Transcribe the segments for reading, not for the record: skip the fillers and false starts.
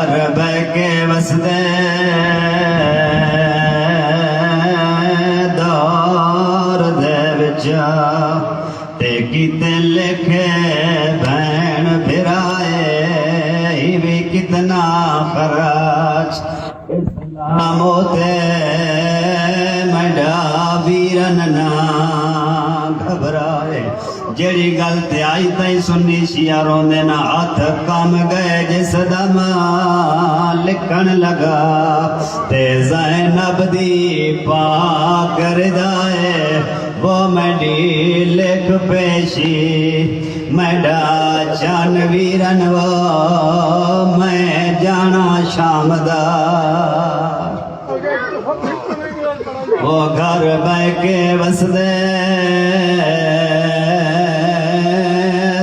گھر بہ کے وسدے دور دے وچا تے کیتے لکھے بہن بھرائے ہی بھی کتنا خراج اسلام ہوتے میڈا ویرن نہ گھبرائے جیڑی گل تے آئی تئی سنی شیعہ روندے نہ ہاتھ کام گئے جس دم لکھن لگا تے زینب دی پاک ردائے وہ میڈی لکھ پیشی میڈا چان ویرن وہ میں جانا شام دا وہ گھر بہ کے وسدے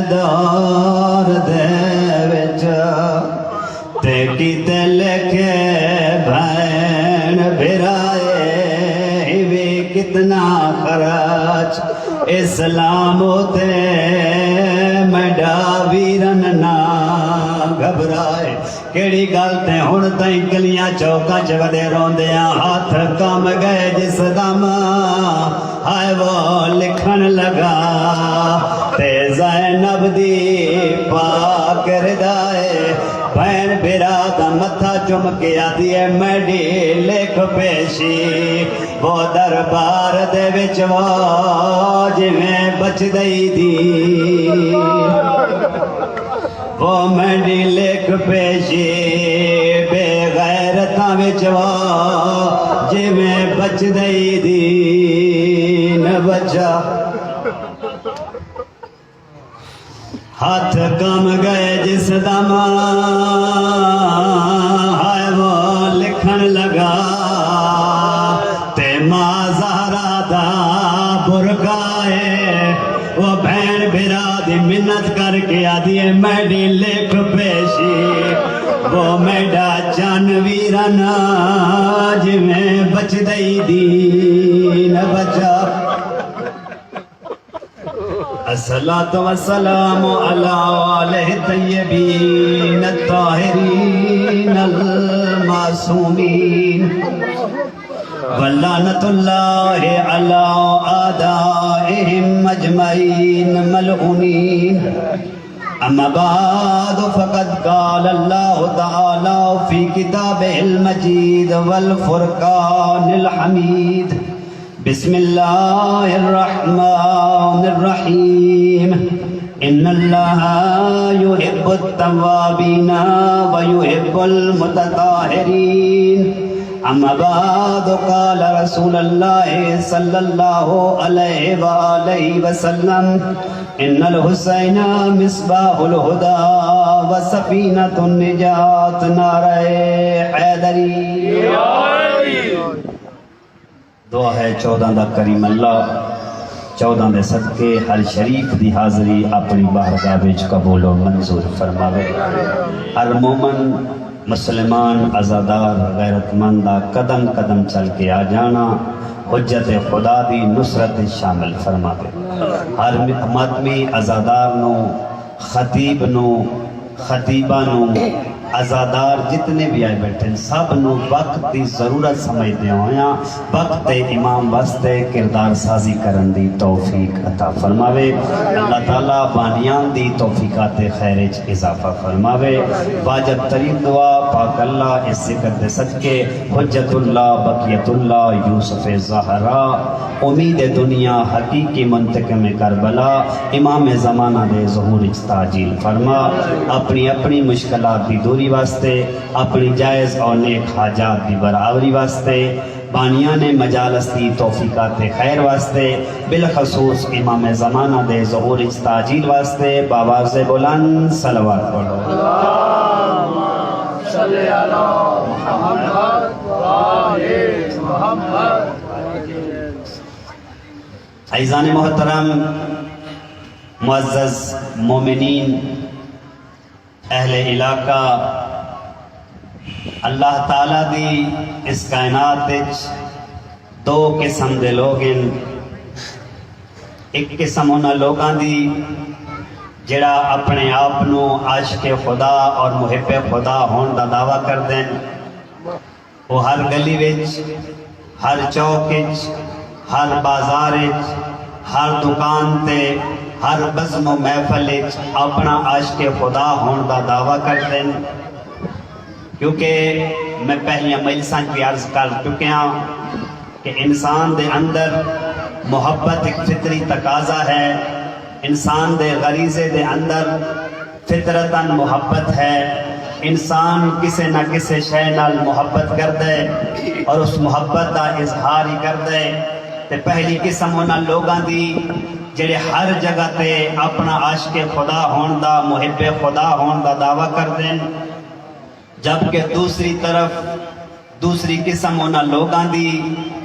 دور دے وچ تے کیتے لکھے بہن بھرائے ہی بھی کتنا خراج اسلام ہوتے میڈا ویرن نہ گھبرائے کیڑی گل تے ہن تائیں گلیاں چوکاں چ ودے روندیاں ہاتھ کم گئے جس دم ہائے وہ لکھن لگا تے زینب دی پاک ردائے بہن بھرا دا متھا چم کے آدھی ہے میڈی لکھ پیشی وہ دربار دے وچ وہ جویں بچ دئی دی وہ میڈی لکھ پیشی بے غیرتاں وچ وہ جویں بچ دئی دی نہ بچا ہاتھ کم گئے جس دم ہائے وہ لکھن لگا تے ماں زہرا دا برکائے وہ بہن بھرا دی منت کر کے آدھی ہے میڈی لکھ پیشی وہ میڈا چان ویرن جویں بچ دئی دین بچا الصلاة والسلام على آلہ الطیبین الطاہرین المعصومین ولعنۃ اللہ علی اعدائہم اجمعین ملعونین اما بعد فقد قال اللہ تعالی فی کتابہ المجید والفرقان الحمید بسم اللہ الرحمن الرحیم ان اللہ یحب التوابین ویحب المتطہرین اما بعد قال رسول اللہ صلی اللہ علیہ وآلہ وسلم ان الحسین مصباح الہدا وسفینۃ النجات نعرہ حیدری دعا ہے 14 دا کریم اللہ 14 دے صدقے ہر شریف دی حاضری اپنی بارگاہ وچ قبول و منظور فرماوے ہر مومن مسلمان عزادار غیرت مندہ قدم قدم چل کے آ جانا حجت خدا دی نصرت شامل فرماوے ہر ماتمی عزادار نو خطیب نو خطیبہ نو عزادار جتنے بھی آئے بیٹھے سب نو وقت دی ضرورت سمجھتے ہویا وقت امام واسطے کردار سازی کرن دی توفیق عطا فرماوے اللہ تعالیٰ بانیان دی توفیقات خیرج اضافہ فرماوے واجب ترین دعا پاک اللہ اس ذکر دے صدقے حجت اللہ بقیت اللہ یوسف زہرا امید دنیا حقیقی منطقہ میں کربلا امام زمانہ دے ظہور تاجیل فرما اپنی اپنی مشکلات دی دوری واسطے اپنی جائز اور نیک حاجات دی برابری واسطے بانیان مجالس دی توفیقات خیر واسطے بالخصوص امام زمانہ دے ظہور تاجیل واسطے باواز بلند صلوات پڑھو صلی علی محمد وآلِ محمد عزیزان محترم معزز مومنین اہل علاقہ اللہ تعالیٰ دی اس کائنات وچ دو قسم دے لوگ ہیں ایک قسم انہاں لوگاں دی جڑا اپنے آپ نو عاشق خدا اور محب خدا ہون دا دعویٰ کر دیں، وہ ہر گلی وچ، ہر چوک وچ، ہر بازار وچ، ہر دکان تے، ہر بزم و محفل وچ اپنا عاشق خدا ہون دا دعویٰ کر دیں۔ کیونکہ میں پہلیاں مجلساں کی عرض کر چکے ہاں کہ انسان دے اندر محبت ایک فطری تقاضا ہے، انسان دے غریزے دے اندر فطرتاً محبت ہے، انسان کسے نہ کسے شے نال محبت کر دے اور اس محبت دا اظہار ہی کر دے۔ تے پہلی قسم انہاں لوگاں دی جڑے ہر جگہ تے اپنا عاشق خدا ہون دا، محب خدا ہون دا دعویٰ کر دیں، جبکہ دوسری طرف دوسری قسم انہاں لوگاں دی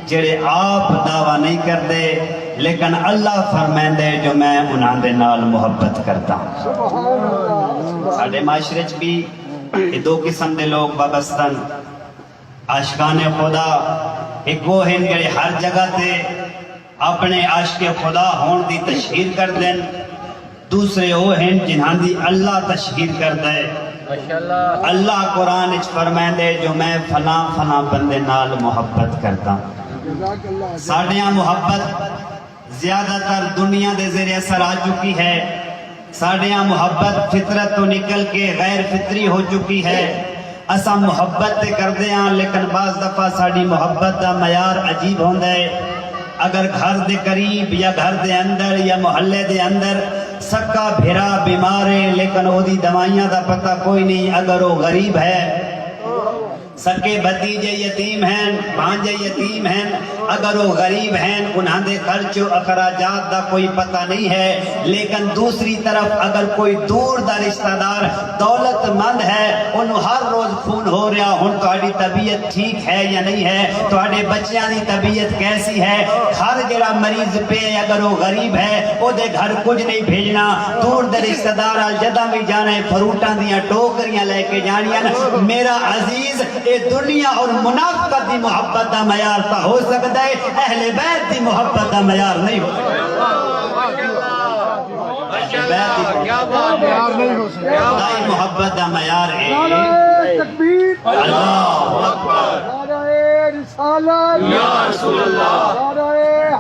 جڑے آپ دعویٰ نہیں کر دے لیکن اللہ فرمائندے جو میں انہاں دے نال محبت کرتا ہوں۔ ساڈے معاشرے چ بھی یہ دو قسم دے لوگ وابستن، عاشقان خدا ایک وہ ہیں جڑے ہر جگہ تے اپنے عاشق خدا ہون دی تشہیر کر دیں، دوسرے وہ ہیں جنہاں دی اللہ تشہیر کر دے۔ اللہ قرآن اچ فرمائندے جو میں فلاں فلاں بندے نال محبت کرتا ہوں۔ ساڑیاں محبت زیادہ تر دنیا دے زیر اثر آ چکی ہے، ساڑیاں محبت فطرت تو نکل کے غیر فطری ہو چکی ہے۔ اساں محبت تے کر دے ہاں لیکن بعض دفعہ ساڑی محبت دا معیار عجیب ہوندہ ہے۔ اگر گھر دے قریب یا گھر دے اندر یا محلے دے اندر سکا بھیرا بیمار ہے لیکن او دی دوائیاں دا پتہ کوئی نہیں، اگر وہ غریب ہے، سکے بھتیجے یتیم ہیں، بھانجے یتیم ہیں، اگر وہ غریب ہیں انہاں دے خرچ و اخراجات دا کوئی پتہ نہیں ہے، لیکن دوسری طرف اگر کوئی دور دا رشتہ دار دولت مند ہے انہوں ہر روز فون ہو رہا ہن تہاڈی طبیعت ٹھیک ہے یا نہیں ہے، تہاڈے بچیاں دی طبیعت کیسی ہے، گھر جڑا مریض پہ اگر وہ غریب ہے او دے گھر کچھ نہیں بھیجنا، دور دے رشتہ دار جداں بھی جانا ہے فروٹاں دیاں ٹوکریاں لے کے جانیاں۔ میرا عزیز اے دنیا اور منافقت دی محبت دا معیار تا ہو سکتا ہے، اہل بیت دی محبت دا معیار نہیں ہو سکتا۔ خدائی محبت دا معیار ہے اللہ اکبر، نعرہ رسالت یا رسول اللہ، نعرہ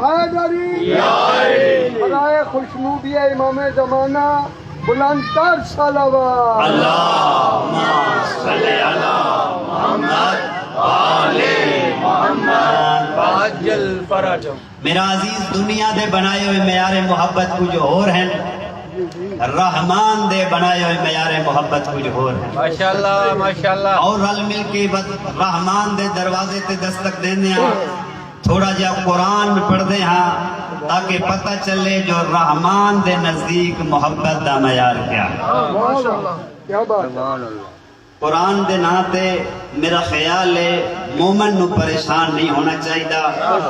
حیدری یا علی، نعرہ خوشنودی امام زمانہ، بلند تر صلوات۔ اللہم صلی علی محمد آلِ محمد عجل فرجم۔ میرا عزیز دنیا دے بنائے ہوئے معیار محبت کچھ اور ہیں، رحمان دے بنائے ہوئے معیار محبت کچھ اور ہیں۔ ماشاءاللہ ماشاءاللہ۔ اور رل مل کے رحمان دے دروازے تے دستک دینے ہاں، تھوڑا جا قرآن پڑھ دے ہاں تاکہ پتہ چلے جو رحمان دے نزدیک محبت دا معیار کیا ہے۔ ماشاءاللہ کیا بات ہے۔ قرآن دے ناتے میرا خیال ہے مومن نو پریشان نہیں ہونا چاہیے،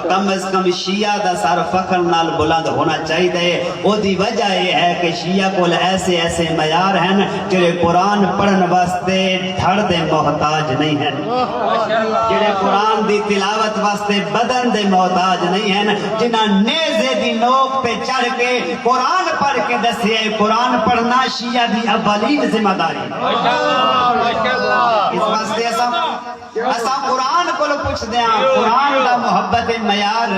کم از کم شیعہ دا سر فخر نال بلند ہونا چاہیے۔ او دی وجہ یہ ہے کہ شیعہ کو ایسے ایسے معیار ہیں جڑے قرآن پڑھن واسطے دھڑ دے محتاج نہیں ہیں، جڑے قرآن دی تلاوت واسطے بدن دے محتاج نہیں ہیں، جنہاں نیزے دی نوک تے چڑھ کے قرآن پڑھ کے دسے قرآن پڑھنا شیعہ دی اولین ذمہ داری ہے۔ اس واسطے ایسا قرآن کو لو پوچھ دیا قرآن دا محبت معیار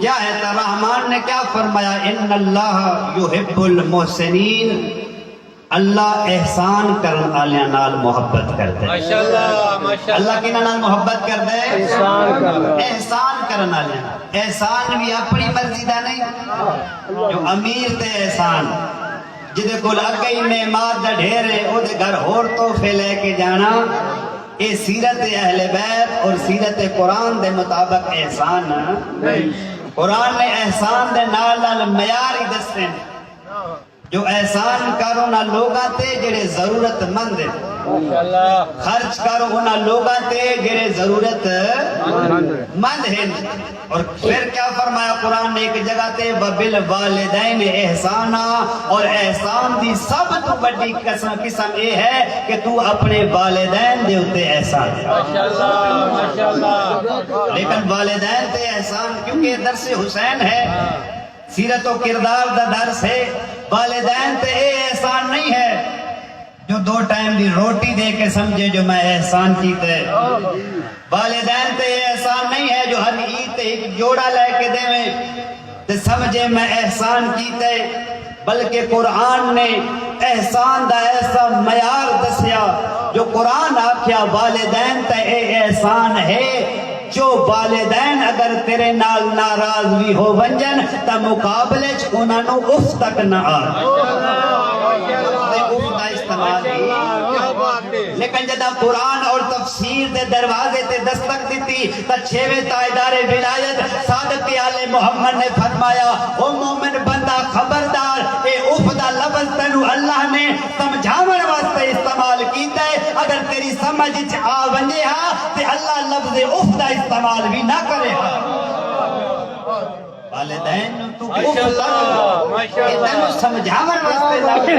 کیا ہے؟ تو رحمان نے کیا فرمایا؟ ان اللہ یحب المحسنین، اللہ احسان کرن والیاں نال محبت کرتے۔ ماشاءاللہ ماشاءاللہ۔ اللہ کی نال محبت کر دے، احسان کرن والیاں۔ احسان بھی اپنی مرضی دا نہیں، جو امیر تے احسان جدے کول اگئی نعمات دا ڈھیر ہے او دے گھر ہور تحفے لے کے جانا، اے سیرت اہل بیت اور سیرت قرآن دے مطابق احسان نہیں۔ قرآن نے احسان دے نال نال معیار ہی دستے ہیں، جو احسان کرو نہ لوگاں تے جڑے ضرورت مند ہیں، خرچ کرو انہاں لوگاں تے جڑے ضرورت مند ہیں۔ اور پھر کیا فرمایا قرآن نے ایک جگہ تے وبالوالدین احسانا، اور احسان دی سب تو بڑی قسم یہ ہے کہ تو اپنے والدین دے اتے احسان ہے۔ لیکن والدین تے احسان کیونکہ درس حسین ہے، سیرت و کردار دا درس ہے، والدین تے اے احسان نہیں ہے جو 2 ٹائم دی روٹی دے کے سمجھے جو میں احسان کیتے. والدین تے اے احسان نہیں ہے جو ہر عید تے ایک جوڑا لے کے دے تے سمجھے میں احسان کیتے. بلکہ قرآن نے احسان دا ایسا معیار دسیا جو قرآن آکھیا والدین تے اے احسان ہے جو والدین اگر تیرے نال ناراض بھی ہو ونجن تا مقابلے چ انہاں نو اف تک نہ آ. اف دا استعمال نہیں. لیکن جدا قرآن اور تفسیر دے دروازے تے دستک دیتی تا 6ویں تاجدار ولایت صادق آل محمد نے فرمایا او مومن بندہ خبردار اے اف دا لفظ تینو اللہ نے سمجھاون واسطے استعمال کیتا ہے. اگر تیری سمجھ چ آ ونجے ہا تے اللہ لفظ اف دا استعمال بھی نہ کرے ہا. والدین تو اف دا تینو سمجھاون واسطے